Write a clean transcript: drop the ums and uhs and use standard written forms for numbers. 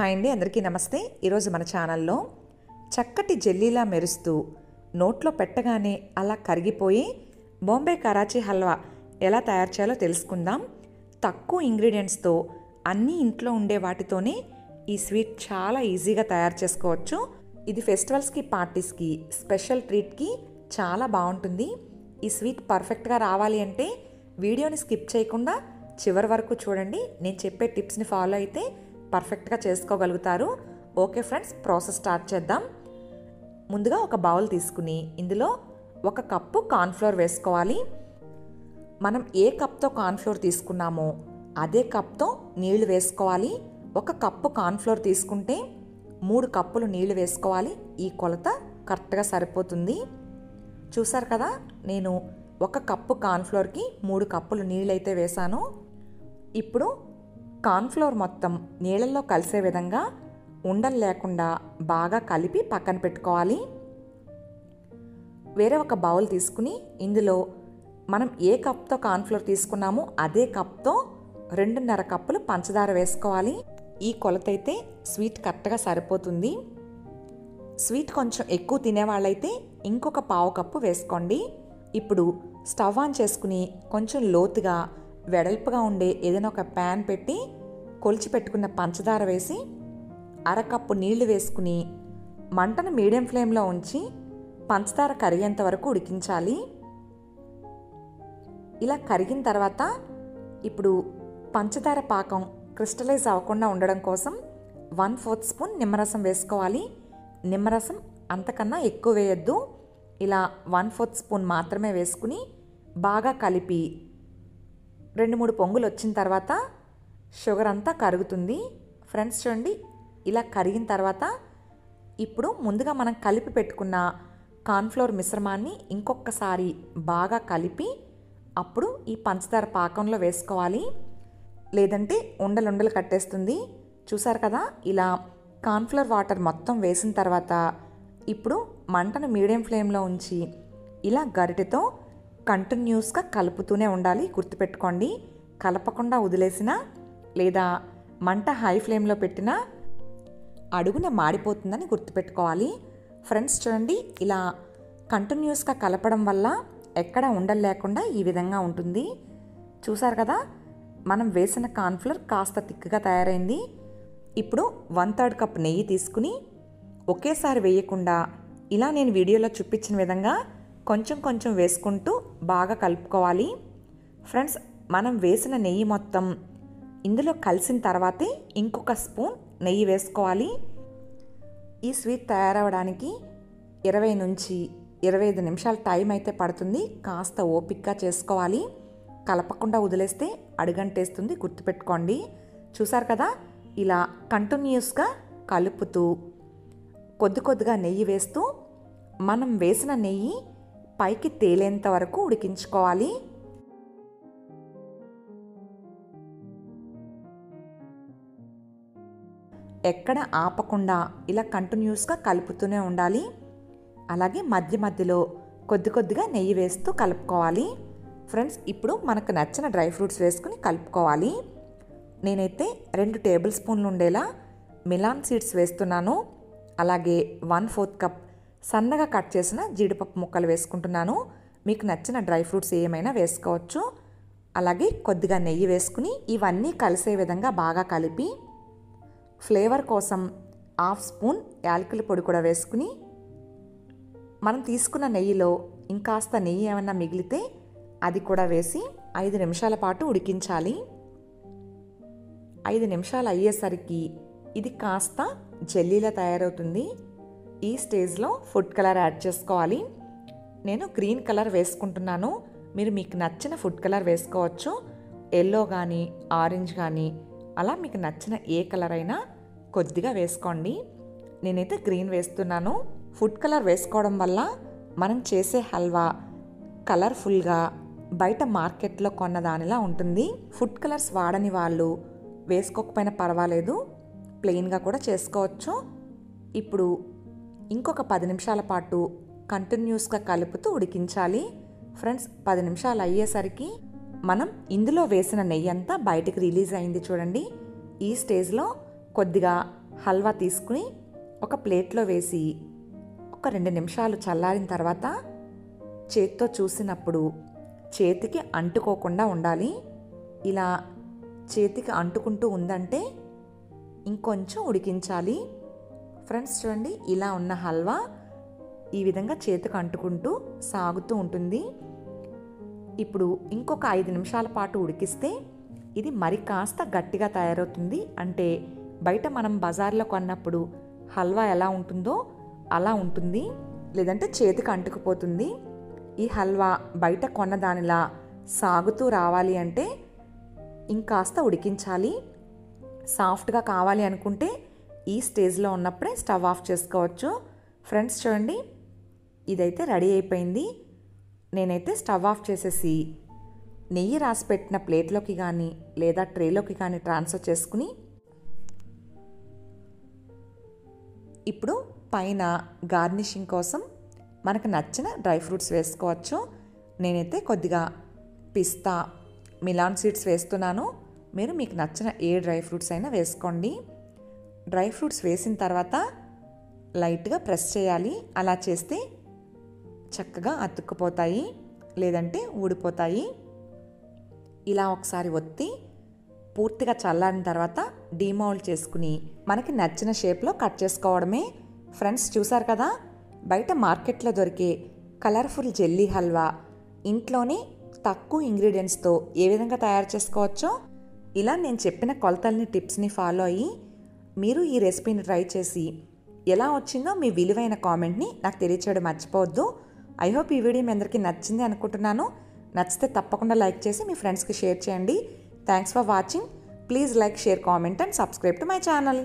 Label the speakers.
Speaker 1: Hi అండి, అందరికీ నమస్తే. ఈరోజు మన ఛానల్లో చక్కటి జెల్లీలా మెరుస్తూ నోట్లో పెట్టగానే అలా కరిగిపోయి బాంబే కరాచీ హల్వా ఎలా తయారు చేయాలో తెలుసుకుందాం. తక్కువ ఇంగ్రీడియంట్స్తో అన్నీ ఇంట్లో ఉండే వాటితోనే ఈ స్వీట్ చాలా ఈజీగా తయారు చేసుకోవచ్చు. ఇది ఫెస్టివల్స్కి, పార్టీస్కి, స్పెషల్ ట్రీట్కి చాలా బాగుంటుంది. ఈ స్వీట్ పర్ఫెక్ట్గా రావాలి అంటే వీడియోని స్కిప్ చేయకుండా చివరి వరకు చూడండి. నేను చెప్పే టిప్స్ని ఫాలో అయితే పర్ఫెక్ట్గా చేసుకోగలుగుతారు. ఓకే ఫ్రెండ్స్, ప్రాసెస్ స్టార్ట్ చేద్దాం. ముందుగా ఒక బౌల్ తీసుకుని ఇందులో 1 కప్పు కార్న్ఫ్లోర్ వేసుకోవాలి. మనం ఏ కప్తో కార్న్ఫ్లోర్ తీసుకున్నామో అదే కప్తో నీళ్లు వేసుకోవాలి. 1 కప్పు కార్న్ఫ్లోర్ తీసుకుంటే 3 కప్పులు నీళ్లు వేసుకోవాలి. ఈ కొలత కరెక్ట్గా సరిపోతుంది. చూసారు కదా, నేను 1 కప్పు కార్న్ఫ్లోర్కి 3 కప్పులు నీళ్ళు అయితే వేసాను. ఇప్పుడు కార్న్ఫ్లోర్ మొత్తం నీళ్ళల్లో కలిసే విధంగా ఉండలు లేకుండా బాగా కలిపి పక్కన పెట్టుకోవాలి. వేరే ఒక బౌల్ తీసుకుని ఇందులో మనం ఏ కప్తో కార్న్ఫ్లోర్ తీసుకున్నామో అదే కప్తో 2.5 కప్పులు పంచదార వేసుకోవాలి. ఈ కొలత అయితే స్వీట్ కరెక్ట్గా సరిపోతుంది. స్వీట్ కొంచెం ఎక్కువ తినేవాళ్ళైతే ఇంకొక 1/2 కప్పు వేసుకోండి. ఇప్పుడు స్టవ్ ఆన్ చేసుకుని కొంచెం లోతుగా వెడల్పుగా ఉండే ఏదైనా ఒక ప్యాన్ పెట్టి కొలిచి పెట్టుకున్న పంచదార వేసి 1/2 కప్పు నీళ్లు వేసుకుని మంటను మీడియం ఫ్లేమ్లో ఉంచి పంచదార కరిగేంత వరకు ఉడికించాలి. ఇలా కరిగిన తర్వాత ఇప్పుడు పంచదార పాకం క్రిస్టలైజ్ అవ్వకుండా ఉండడం కోసం 1/4 స్పూన్ నిమ్మరసం వేసుకోవాలి. నిమ్మరసం అంతకన్నా ఎక్కువ వేయొద్దు. ఇలా 1/4 స్పూన్ మాత్రమే వేసుకుని బాగా కలిపి 2-3 పొంగులు వచ్చిన తర్వాత షుగర్ అంతా కరుగుతుంది. ఫ్రెండ్స్ చూడండి, ఇలా కరిగిన తర్వాత ఇప్పుడు ముందుగా మనం కలిపి పెట్టుకున్న కార్న్ఫ్లోర్ మిశ్రమాన్ని ఇంకొకసారి బాగా కలిపి అప్పుడు ఈ పంచదార పాకంలో వేసుకోవాలి. లేదంటే ఉండలు కట్టేస్తుంది. చూసారు కదా, ఇలా కార్న్ఫ్లోర్ వాటర్ మొత్తం వేసిన తర్వాత ఇప్పుడు మంటను మీడియం ఫ్లేమ్లో ఉంచి ఇలా గరిటెతో కంటిన్యూస్గా కలుపుతూనే ఉండాలి. గుర్తుపెట్టుకోండి, కలపకుండా వదిలేసినా లేదా మంట హై ఫ్లేమ్లో పెట్టినా అడుగున మాడిపోతుందని గుర్తుపెట్టుకోవాలి. ఫ్రెండ్స్ చూడండి, ఇలా కంటిన్యూస్గా కలపడం వల్ల ఎక్కడ ఉండలు లేకుండా ఈ విధంగా ఉంటుంది. చూసారు కదా, మనం వేసిన కార్న్ఫ్లోర్ కాస్త తిక్కుగా తయారైంది. ఇప్పుడు 1/3 కప్ నెయ్యి తీసుకుని ఒకేసారి వేయకుండా ఇలా నేను వీడియోలో చూపించిన విధంగా కొంచెం కొంచెం వేసుకుంటూ బాగా కలుపుకోవాలి. ఫ్రెండ్స్, మనం వేసిన నెయ్యి మొత్తం ఇందులో కలిసిన తర్వాతే ఇంకొక స్పూన్ నెయ్యి వేసుకోవాలి. ఈ స్వీట్ తయారవడానికి 20 నుంచి 25 నిమిషాల టైం అయితే పడుతుంది. కాస్త ఓపికగా చేసుకోవాలి. కలపకుండా వదిలేస్తే అడుగంటేస్తుంది, గుర్తుపెట్టుకోండి. చూసారు కదా, ఇలా కంటిన్యూస్గా కలుపుతూ కొద్దిగా నెయ్యి వేస్తూ మనం వేసిన నెయ్యి పైకి తేలేంత వరకు ఉడికించుకోవాలి. ఎక్కడ ఆపకుండా ఇలా కంటిన్యూస్గా కలుపుతూనే ఉండాలి. అలాగే మధ్య మధ్యలో కొద్దిగా నెయ్యి వేస్తూ కలుపుకోవాలి. ఫ్రెండ్స్, ఇప్పుడు మనకు నచ్చిన డ్రై ఫ్రూట్స్ వేసుకుని కలుపుకోవాలి. నేనైతే 2 టేబుల్ స్పూన్లు ఉండేలా మిలాన్ సీడ్స్ వేస్తున్నాను. అలాగే 1/4 కప్ సన్నగా కట్ చేసిన జీడిపప్పు ముక్కలు వేసుకుంటున్నాను. మీకు నచ్చిన డ్రై ఫ్రూట్స్ ఏమైనా వేసుకోవచ్చు. అలాగే కొద్దిగా నెయ్యి వేసుకుని ఇవన్నీ కలిసే విధంగా బాగా కలిపి ఫ్లేవర్ కోసం 1/2 స్పూన్ యాలకుల పొడి కూడా వేసుకుని మనం తీసుకున్న నెయ్యిలో ఇంకాస్త నెయ్యి ఏమైనా మిగిలితే అది కూడా వేసి 5 నిమిషాల పాటు ఉడికించాలి. 5 నిమిషాలు అయ్యేసరికి ఇది కాస్త జెల్లీలా తయారవుతుంది. ఈ స్టేజ్లో ఫుడ్ కలర్ యాడ్ చేసుకోవాలి. నేను గ్రీన్ కలర్ వేసుకుంటున్నాను. మీరు మీకు నచ్చిన ఫుడ్ కలర్ వేసుకోవచ్చు. ఎల్లో కానీ ఆరెంజ్ కానీ అలా మీకు నచ్చిన ఏ కలర్ అయినా కొద్దిగా వేసుకోండి. నేనైతే గ్రీన్ వేస్తున్నాను. ఫుడ్ కలర్ వేసుకోవడం వల్ల మనం చేసే హల్వా కలర్ఫుల్గా బయట మార్కెట్లో కొన్న దానిలా ఉంటుంది. ఫుడ్ కలర్స్ వాడని వాళ్ళు వేసుకోకపోయినా పర్వాలేదు, ప్లెయిన్గా కూడా చేసుకోవచ్చు. ఇప్పుడు ఇంకొక 10 నిమిషాల పాటు కంటిన్యూస్గా కలుపుతూ ఉడికించాలి. ఫ్రెండ్స్, 10 నిమిషాలు అయ్యేసరికి మనం ఇందులో వేసిన నెయ్యి అంతా బయటికి రిలీజ్ అయింది చూడండి. ఈ స్టేజ్లో కొద్దిగా హల్వా తీసుకుని ఒక ప్లేట్లో వేసి ఒక 2 నిమిషాలు చల్లారిన తర్వాత చేత్తో చూసినప్పుడు చేతికి అంటుకోకుండా ఉండాలి. ఇలా చేతికి అంటుకుంటూ ఉందంటే ఇంకొంచెం ఉడికించాలి. ఫ్రెండ్స్ చూడండి, ఇలా ఉన్న హల్వా ఈ విధంగా చేతికి అంటుకుంటూ సాగుతూ ఉంటుంది. ఇప్పుడు ఇంకొక 5 నిమిషాల పాటు ఉడికిస్తే ఇది మరి కాస్త గట్టిగా తయారవుతుంది. అంటే బయట మనం బజార్లో కొన్నప్పుడు హల్వా ఎలా ఉంటుందో అలా ఉంటుంది, లేదంటే చేతికి అంటుకుపోతుంది. ఈ హల్వా బయట కొన్న దానిలా సాగుతూ రావాలి అంటే ఇంకాస్త ఉడికించాలి. సాఫ్ట్గా కావాలి అనుకుంటే ఈ స్టేజ్లో ఉన్నప్పుడే స్టవ్ ఆఫ్ చేసుకోవచ్చు. ఫ్రెండ్స్ చూడండి, ఇదైతే రెడీ అయిపోయింది. నేనైతే స్టవ్ ఆఫ్ చేసేసి నెయ్యి రాసి పెట్టిన ప్లేట్లోకి కానీ లేదా ట్రేలోకి కానీ ట్రాన్స్ఫర్ చేసుకుని ఇప్పుడు పైన గార్నిషింగ్ కోసం మనకు నచ్చిన డ్రై ఫ్రూట్స్ వేసుకోవచ్చు. నేనైతే కొద్దిగా పిస్తా, మిలాన్ సీడ్స్ వేస్తున్నాను. మీరు మీకు నచ్చిన ఏ డ్రై ఫ్రూట్స్ అయినా వేసుకోండి. డ్రై ఫ్రూట్స్ వేసిన తర్వాత లైట్గా ప్రెస్ చేయాలి. అలా చేస్తే చక్కగా అతుక్కుపోతాయి, లేదంటే ఊడిపోతాయి. ఇలా ఒకసారి ఒత్తి పూర్తిగా చల్లారిన తర్వాత డీమౌల్డ్ చేసుకుని మనకి నచ్చిన షేప్లో కట్ చేసుకోవడమే. ఫ్రెండ్స్ చూసారు కదా, బయట మార్కెట్లో దొరికే కలర్ఫుల్ జెల్లీ హల్వా ఇంట్లోనే తక్కువ ఇంగ్రీడియంట్స్తో ఏ విధంగా తయారు చేసుకోవచ్చో ఇలా నేను చెప్పిన కొలతల్ని, టిప్స్ని ఫాలో అయ్యి మీరు ఈ రెసిపీని ట్రై చేసి ఎలా వచ్చిందో మీ విలువైన కామెంట్ని నాకు తెలియచేయడం మర్చిపోవద్దు. ఐ హోప్ ఈ వీడియో మీ అందరికీ నచ్చింది అనుకుంటున్నాను. నచ్చితే తప్పకుండా లైక్ చేసి మీ ఫ్రెండ్స్కి షేర్ చేయండి. Thanks for watching. Please like, share, comment and subscribe to my channel.